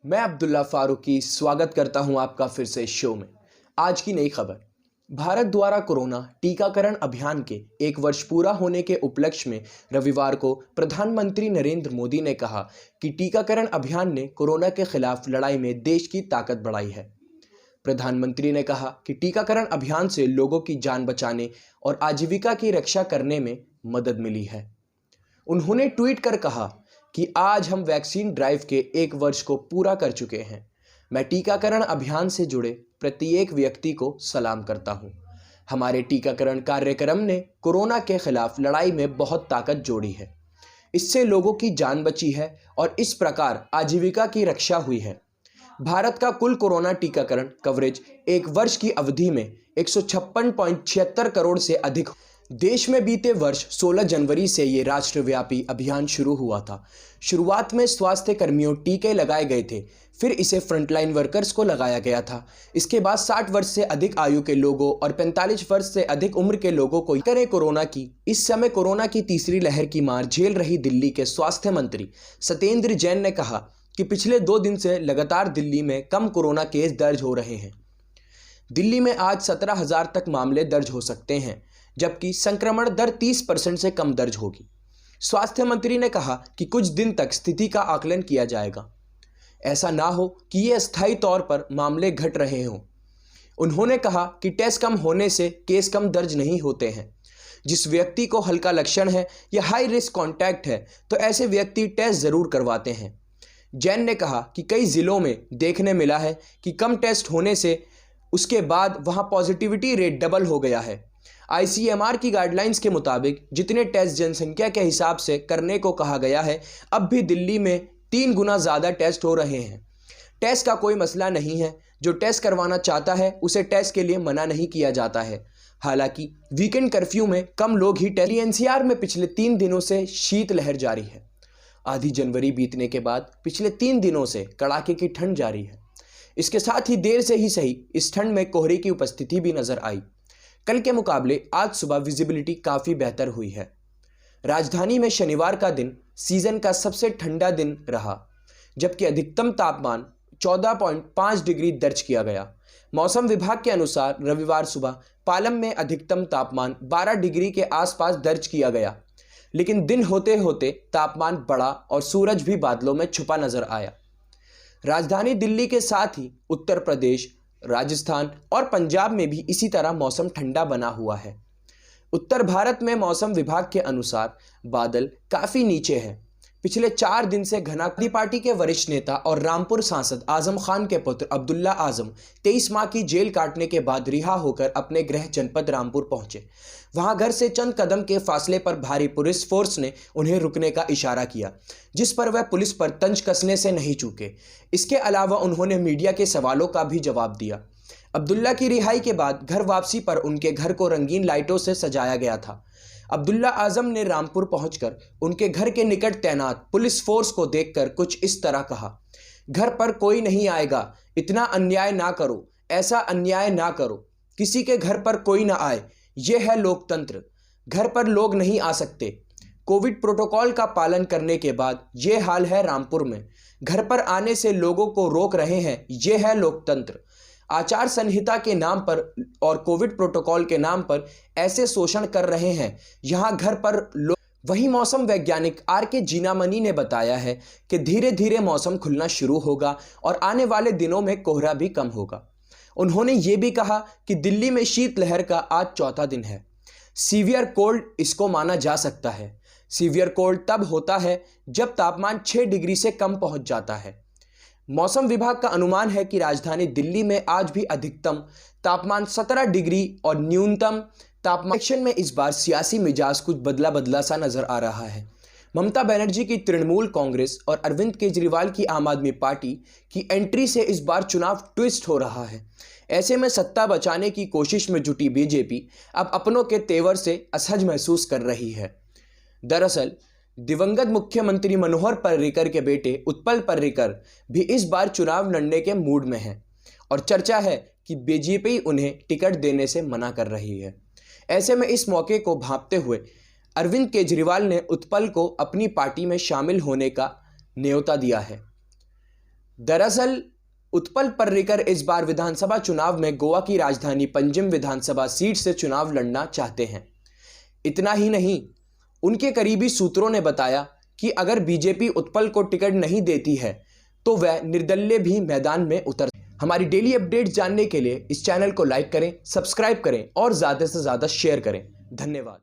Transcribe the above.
मैं अब्दुल्ला फारूकी स्वागत करता हूं आपका फिर से शो में। आज की नई खबर। भारत द्वारा कोरोना टीकाकरण अभियान के 1 वर्ष पूरा होने के उपलक्ष्य में रविवार को प्रधानमंत्री नरेंद्र मोदी ने कहा कि टीकाकरण अभियान ने कोरोना के खिलाफ लड़ाई में देश की ताकत बढ़ाई है। प्रधानमंत्री ने कहा कि टीकाकरण अभियान से लोगों की जान बचाने और आजीविका की रक्षा करने में मदद मिली है। उन्होंने ट्वीट कर कहा कि आज हम वैक्सीन ड्राइव के 1 वर्ष को पूरा कर चुके हैं। मैं टीकाकरण अभियान से जुड़े प्रत्येक व्यक्ति को सलाम करता हूं। हमारे टीकाकरण कार्यक्रम ने कोरोना के खिलाफ लड़ाई में बहुत ताकत जोड़ी है। इससे लोगों की जान बची है और इस प्रकार आजीविका की रक्षा हुई है। भारत का कुल कोरोना टीकाकरण कवरेज 1 वर्ष की अवधि में 156.76 करोड़ से अधिक। देश में बीते वर्ष 16 जनवरी से ये राष्ट्रव्यापी अभियान शुरू हुआ था। शुरुआत में स्वास्थ्य कर्मियों टीके लगाए गए थे, फिर इसे फ्रंटलाइन वर्कर्स को लगाया गया था। इसके बाद 60 वर्ष से अधिक आयु के लोगों और 45 वर्ष से अधिक उम्र के लोगों को करें कोरोना की। इस समय कोरोना की तीसरी लहर की मार झेल रही दिल्ली के स्वास्थ्य मंत्री सत्येंद्र जैन ने कहा कि पिछले 2 दिन से लगातार दिल्ली में कम कोरोना केस दर्ज हो रहे हैं। दिल्ली में आज 17,000 तक मामले दर्ज हो सकते हैं, जबकि संक्रमण दर 30% से कम दर्ज होगी। स्वास्थ्य मंत्री ने कहा कि कुछ दिन तक स्थिति का आकलन किया जाएगा। ऐसा ना हो कि ये अस्थायी तौर पर मामले घट रहे हों। उन्होंने कहा कि टेस्ट कम होने से केस कम दर्ज नहीं होते हैं। जिस व्यक्ति को हल्का लक्षण है या हाई रिस्क कॉन्टैक्ट है तो ऐसे व्यक्ति टेस्ट ज़रूर करवाते हैं। जैन ने कहा कि कई ज़िलों में देखने मिला है कि कम टेस्ट होने से उसके बाद वहाँ पॉजिटिविटी रेट डबल हो गया है। ICMR की गाइडलाइंस के मुताबिक जितने टेस्ट जनसंख्या के हिसाब से करने को कहा गया है, अब भी दिल्ली में 3 गुना ज़्यादा टेस्ट हो रहे हैं। टेस्ट का कोई मसला नहीं है। जो टेस्ट करवाना चाहता है उसे टेस्ट के लिए मना नहीं किया जाता है। हालांकि वीकेंड कर्फ्यू में कम लोग ही टेस्ट। NCR में पिछले 3 दिनों से शीत लहर जारी है। आधी जनवरी बीतने के बाद पिछले 3 दिनों से कड़ाके की ठंड जारी है। इसके साथ ही देर से ही सही इस ठंड में कोहरे की उपस्थिति भी नजर आई। कल के मुकाबले आज सुबह विजिबिलिटी काफ़ी बेहतर हुई है। राजधानी में शनिवार का दिन सीजन का सबसे ठंडा दिन रहा, जबकि अधिकतम तापमान 14.5 डिग्री दर्ज किया गया। मौसम विभाग के अनुसार रविवार सुबह पालम में अधिकतम तापमान 12 डिग्री के आसपास दर्ज किया गया, लेकिन दिन होते होते तापमान बढ़ा और सूरज भी बादलों में छुपा नजर आया। राजधानी दिल्ली के साथ ही उत्तर प्रदेश, राजस्थान और पंजाब में भी इसी तरह मौसम ठंडा बना हुआ है। उत्तर भारत में मौसम विभाग के अनुसार बादल काफ़ी नीचे है। पिछले 4 दिन से घना पार्टी के वरिष्ठ नेता और रामपुर सांसद आजम खान के पुत्र अब्दुल्ला आजम 23 माह की जेल काटने के बाद रिहा होकर अपने गृह जनपद रामपुर पहुंचे। वहां घर से चंद कदम के फासले पर भारी पुलिस फोर्स ने उन्हें रुकने का इशारा किया, जिस पर वह पुलिस पर तंज कसने से नहीं चूके। इसके अलावा उन्होंने मीडिया के सवालों का भी जवाब दिया। अब्दुल्ला की रिहाई के बाद घर वापसी पर उनके घर को रंगीन लाइटों से सजाया गया था। अब्दुल्ला आजम ने रामपुर पहुंचकर उनके घर के निकट तैनात पुलिस फोर्स को देखकर कुछ इस तरह कहा, घर पर कोई नहीं आएगा, इतना अन्याय ना करो, ऐसा अन्याय ना करो, किसी के घर पर कोई ना आए, यह है लोकतंत्र, घर पर लोग नहीं आ सकते। कोविड प्रोटोकॉल का पालन करने के बाद ये हाल है रामपुर में, घर पर आने से लोगों को रोक रहे हैं, यह है लोकतंत्र। आचार संहिता के नाम पर और कोविड प्रोटोकॉल के नाम पर ऐसे शोषण कर रहे हैं, यहाँ घर पर लोग। वहीं मौसम वैज्ञानिक RK जीनामणि ने बताया है कि धीरे धीरे मौसम खुलना शुरू होगा और आने वाले दिनों में कोहरा भी कम होगा। उन्होंने ये भी कहा कि दिल्ली में शीतलहर का आज 4था दिन है। सीवियर कोल्ड इसको माना जा सकता है। सीवियर कोल्ड तब होता है जब तापमान 6 डिग्री से कम पहुंच जाता है। मौसम विभाग का अनुमान है कि राजधानी दिल्ली में आज भी अधिकतम तापमान 17 डिग्री और न्यूनतम तापमान में इस बार सियासी मिजाज कुछ बदला बदला सा नजर आ रहा है। ममता बनर्जी की तृणमूल कांग्रेस और अरविंद केजरीवाल की आम आदमी पार्टी की एंट्री से इस बार चुनाव ट्विस्ट हो रहा है। ऐसे में सत्ता बचाने की कोशिश में जुटी बीजेपी अब अपनों के तेवर से असहज महसूस कर रही है। दरअसल दिवंगत मुख्यमंत्री मनोहर पर्रिकर के बेटे उत्पल पर्रिकर भी इस बार चुनाव लड़ने के मूड में हैं और चर्चा है कि बीजेपी उन्हें टिकट देने से मना कर रही है। ऐसे में इस मौके को भांपते हुए अरविंद केजरीवाल ने उत्पल को अपनी पार्टी में शामिल होने का न्योता दिया है। दरअसल उत्पल पर्रिकर इस बार विधानसभा चुनाव में गोवा की राजधानी पंजिम विधानसभा सीट से चुनाव लड़ना चाहते हैं। इतना ही नहीं, उनके करीबी सूत्रों ने बताया कि अगर बीजेपी उत्पल को टिकट नहीं देती है तो वह निर्दलीय भी मैदान में उतर। हमारी डेली अपडेट जानने के लिए इस चैनल को लाइक करें, सब्सक्राइब करें और ज़्यादा से ज़्यादा शेयर करें। धन्यवाद।